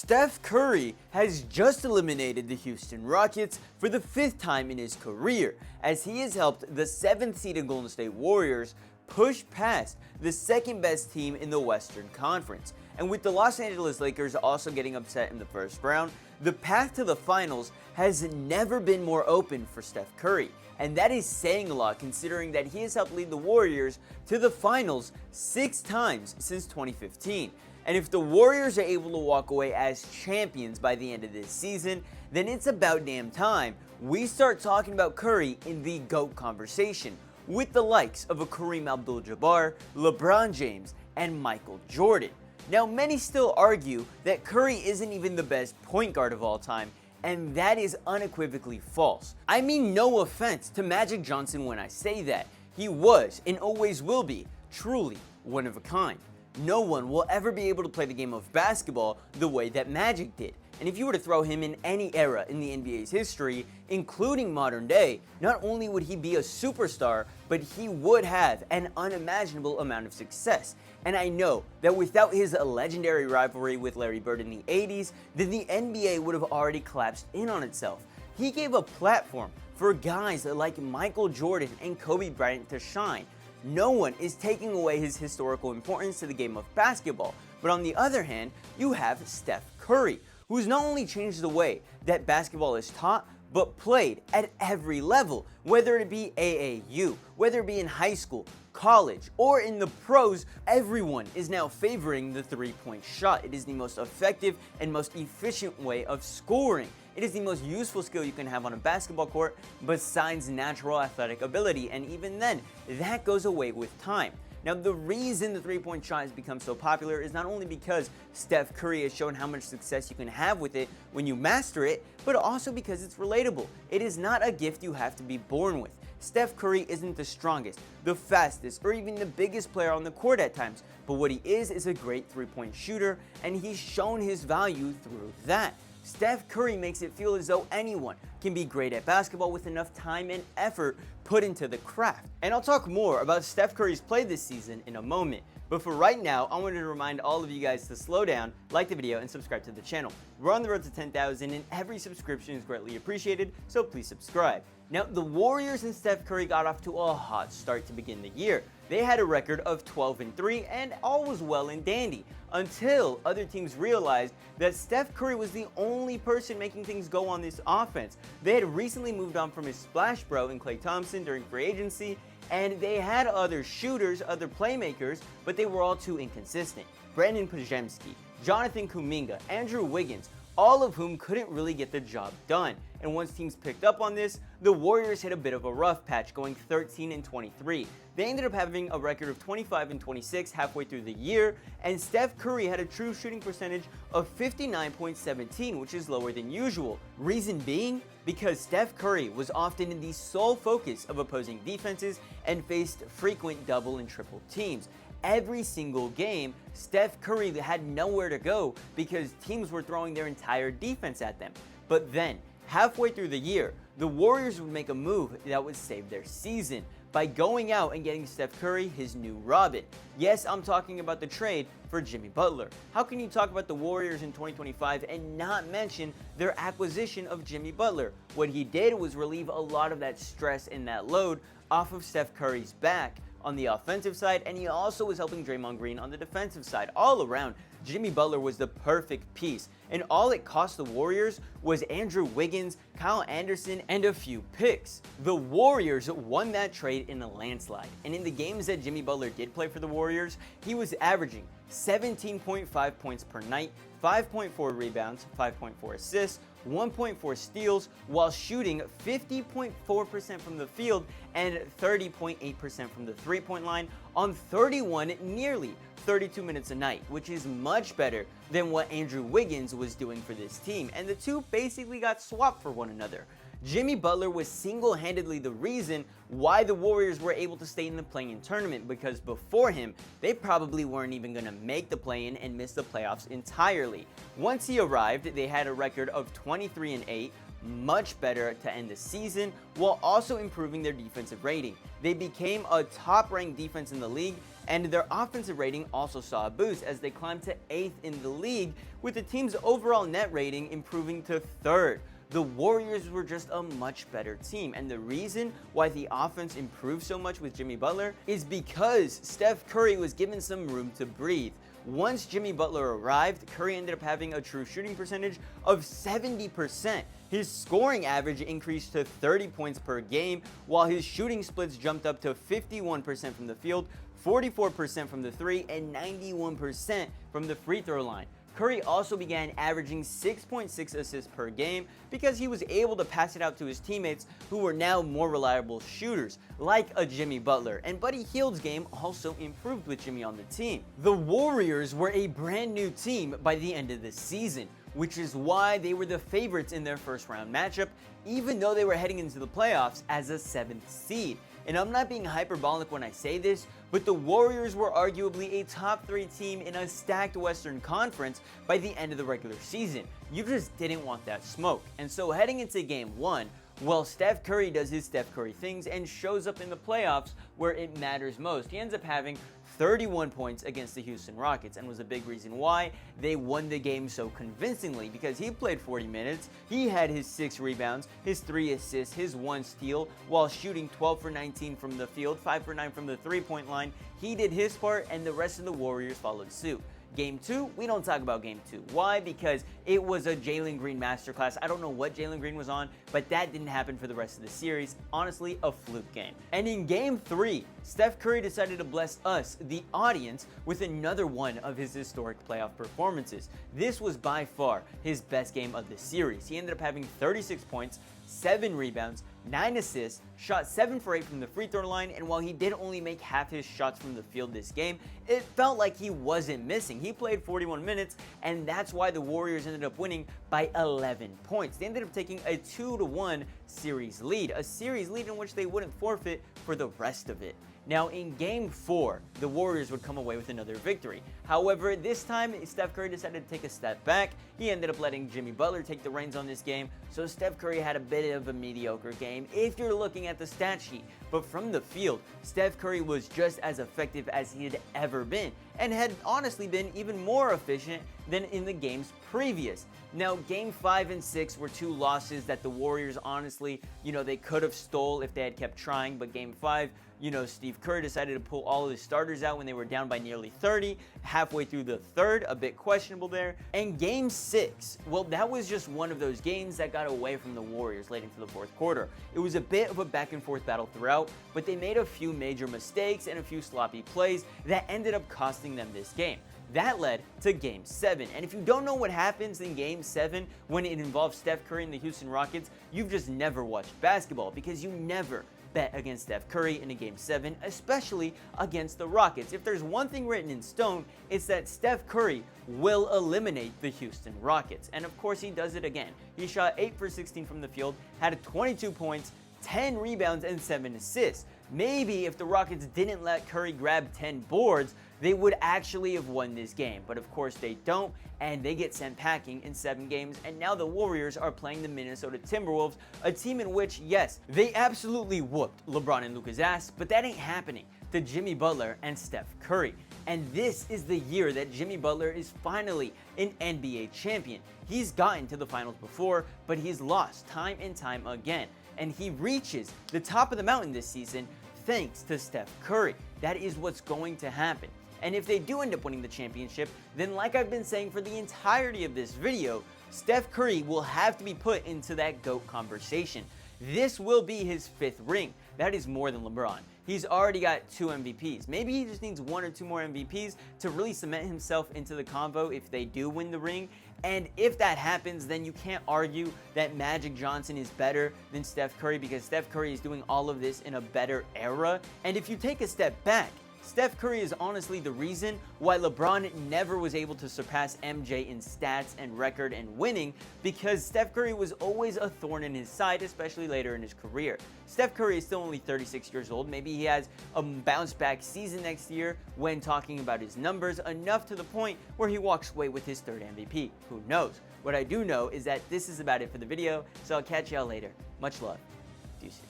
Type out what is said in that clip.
Steph Curry has just eliminated the Houston Rockets for the 5th time in his career, as he has helped the 7th-seeded Golden State Warriors push past the second-best team in the Western Conference. And with the Los Angeles Lakers also getting upset in the first round, the path to the finals has never been more open for Steph Curry. And that is saying a lot, considering that he has helped lead the Warriors to the finals 6 times since 2015. And if the Warriors are able to walk away as champions by the end of this season, then it's about damn time we start talking about Curry in the GOAT conversation, with the likes of a Kareem Abdul-Jabbar, LeBron James, and Michael Jordan. Now, many still argue that Curry isn't even the best point guard of all time, and that is unequivocally false. I mean no offense to Magic Johnson when I say that. He was, and always will be, truly one of a kind. No one will ever be able to play the game of basketball the way that Magic did. And if you were to throw him in any era in the NBA's history, including modern day, not only would he be a superstar, but he would have an unimaginable amount of success. And I know that without his legendary rivalry with Larry Bird in the 80s, then the NBA would have already collapsed in on itself. He gave a platform for guys like Michael Jordan and Kobe Bryant to shine. No one is taking away his historical importance to the game of basketball, but on the other hand, you have Steph Curry, who's not only changed the way that basketball is taught, but played at every level, whether it be AAU, whether it be in high school, college, or in the pros. Everyone is now favoring the three-point shot. It is the most effective and most efficient way of scoring. It is the most useful skill you can have on a basketball court besides natural athletic ability, and even then, that goes away with time. Now, the reason the three-point shot has become so popular is not only because Steph Curry has shown how much success you can have with it when you master it, but also because it's relatable. It is not a gift you have to be born with. Steph Curry isn't the strongest, the fastest, or even the biggest player on the court at times, but what he is a great three-point shooter, and he's shown his value through that. Steph Curry makes it feel as though anyone can be great at basketball with enough time and effort put into the craft. And I'll talk more about Steph Curry's play this season in a moment. But for right now, I wanted to remind all of you guys to slow down, like the video, and subscribe to the channel. We're on the road to 10,000, and every subscription is greatly appreciated, so please subscribe. Now, the Warriors and Steph Curry got off to a hot start to begin the year. They had a record of 12-3, and all was well and dandy, until other teams realized that Steph Curry was the only person making things go on this offense. They had recently moved on from his splash bro in Klay Thompson during free agency, and they had other shooters, other playmakers, but they were all too inconsistent. Brandon Podziemski, Jonathan Kuminga, Andrew Wiggins, all of whom couldn't really get the job done. And once teams picked up on this, the Warriors hit a bit of a rough patch, going 13-23. They ended up having a record of 25-26 halfway through the year, and Steph Curry had a true shooting percentage of 59.17, which is lower than usual. Reason being, because Steph Curry was often in the sole focus of opposing defenses and faced frequent double and triple teams. Every single game, Steph Curry had nowhere to go because teams were throwing their entire defense at them. But then, halfway through the year, the Warriors would make a move that would save their season by going out and getting Steph Curry his new Robin. Yes, I'm talking about the trade for Jimmy Butler. How can you talk about the Warriors in 2025 and not mention their acquisition of Jimmy Butler? What he did was relieve a lot of that stress and that load off of Steph Curry's back on the offensive side, and he also was helping Draymond Green on the defensive side. All around, Jimmy Butler was the perfect piece, and all it cost the Warriors was Andrew Wiggins, Kyle Anderson, and a few picks. The Warriors won that trade in a landslide, and in the games that Jimmy Butler did play for the Warriors, he was averaging 17.5 points per night, 5.4 rebounds, 5.4 assists, 1.4 steals, while shooting 50.4% from the field and 30.8% from the three-point line on 31, nearly 32 minutes a night, which is much better than what Andrew Wiggins was doing for this team, and the two basically got swapped for one another. Jimmy Butler was single-handedly the reason why the Warriors were able to stay in the play-in tournament, because before him, they probably weren't even going to make the play-in and miss the playoffs entirely. Once he arrived, they had a record of 23-8, much better to end the season, while also improving their defensive rating. They became a top-ranked defense in the league, and their offensive rating also saw a boost as they climbed to 8th in the league, with the team's overall net rating improving to 3rd. The Warriors were just a much better team, and the reason why the offense improved so much with Jimmy Butler is because Steph Curry was given some room to breathe. Once Jimmy Butler arrived, Curry ended up having a true shooting percentage of 70%. His scoring average increased to 30 points per game, while his shooting splits jumped up to 51% from the field, 44% from the three, and 91% from the free throw line. Curry also began averaging 6.6 assists per game because he was able to pass it out to his teammates who were now more reliable shooters, like a Jimmy Butler, and Buddy Hield's game also improved with Jimmy on the team. The Warriors were a brand new team by the end of the season, which is why they were the favorites in their first round matchup, even though they were heading into the playoffs as a 7th seed. And I'm not being hyperbolic when I say this, but the Warriors were arguably a top 3 team in a stacked Western Conference by the end of the regular season. You just didn't want that smoke. And so heading into game 1, well, Steph Curry does his Steph Curry things and shows up in the playoffs where it matters most. He ends up having 31 points against the Houston Rockets and was a big reason why they won the game so convincingly, because he played 40 minutes, he had his 6 rebounds, his 3 assists, his 1 steal, while shooting 12 for 19 from the field, 5 for 9 from the 3-point line. He did his part and the rest of the Warriors followed suit. Game 2, we don't talk about Game 2. Why? Because it was a Jalen Green masterclass. I don't know what Jalen Green was on, but that didn't happen for the rest of the series. Honestly, a fluke game. And in Game 3, Steph Curry decided to bless us, the audience, with another one of his historic playoff performances. This was by far his best game of the series. He ended up having 36 points, 7 rebounds, 9 assists, shot 7 for 8 from the free throw line, and while he did only make half his shots from the field this game, it felt like he wasn't missing. He played 41 minutes, and that's why the Warriors ended up winning by 11 points. They ended up taking a 2-1 series lead, a series lead in which they wouldn't forfeit for the rest of it. Now, in Game 4, the Warriors would come away with another victory. However, this time, Steph Curry decided to take a step back. He ended up letting Jimmy Butler take the reins on this game, so Steph Curry had a bit of a mediocre game if you're looking at the stat sheet. But from the field, Steph Curry was just as effective as he had ever been, and had honestly been even more efficient than in the games previous. Now, Game 5 and 6 were 2 losses that the Warriors honestly, they could have stole if they had kept trying, but Game 5, Steve Kerr decided to pull all of his starters out when they were down by nearly 30, halfway through the third, a bit questionable there. And Game 6, well, that was just one of those games that got away from the Warriors late into the fourth quarter. It was a bit of a back and forth battle throughout, but they made a few major mistakes and a few sloppy plays that ended up costing them this game. That led to Game 7. And if you don't know what happens in Game 7 when it involves Steph Curry and the Houston Rockets, you've just never watched basketball, because you never bet against Steph Curry in a Game 7, especially against the Rockets. If there's one thing written in stone, it's that Steph Curry will eliminate the Houston Rockets. And of course, he does it again. He shot 8 for 16 from the field, had 22 points, 10 rebounds, and 7 assists. Maybe if the Rockets didn't let Curry grab 10 boards, they would actually have won this game. But of course they don't, and they get sent packing in 7 games, and now the Warriors are playing the Minnesota Timberwolves, a team in which, yes, they absolutely whooped LeBron and Luka's ass, but that ain't happening to Jimmy Butler and Steph Curry. And this is the year that Jimmy Butler is finally an NBA champion. He's gotten to the finals before, but he's lost time and time again. And he reaches the top of the mountain this season thanks to Steph Curry. That is what's going to happen. And if they do end up winning the championship, then like I've been saying for the entirety of this video, Steph Curry will have to be put into that GOAT conversation. This will be his 5th ring. That is more than LeBron. He's already got 2 MVPs. Maybe he just needs 1 or 2 more MVPs to really cement himself into the convo if they do win the ring. And if that happens, then you can't argue that Magic Johnson is better than Steph Curry, because Steph Curry is doing all of this in a better era. And if you take a step back, Steph Curry is honestly the reason why LeBron never was able to surpass MJ in stats and record and winning, because Steph Curry was always a thorn in his side, especially later in his career. Steph Curry is still only 36 years old. Maybe he has a bounce back season next year when talking about his numbers, enough to the point where he walks away with his 3rd MVP. Who knows? What I do know is that this is about it for the video, so I'll catch y'all later. Much love. Deuces.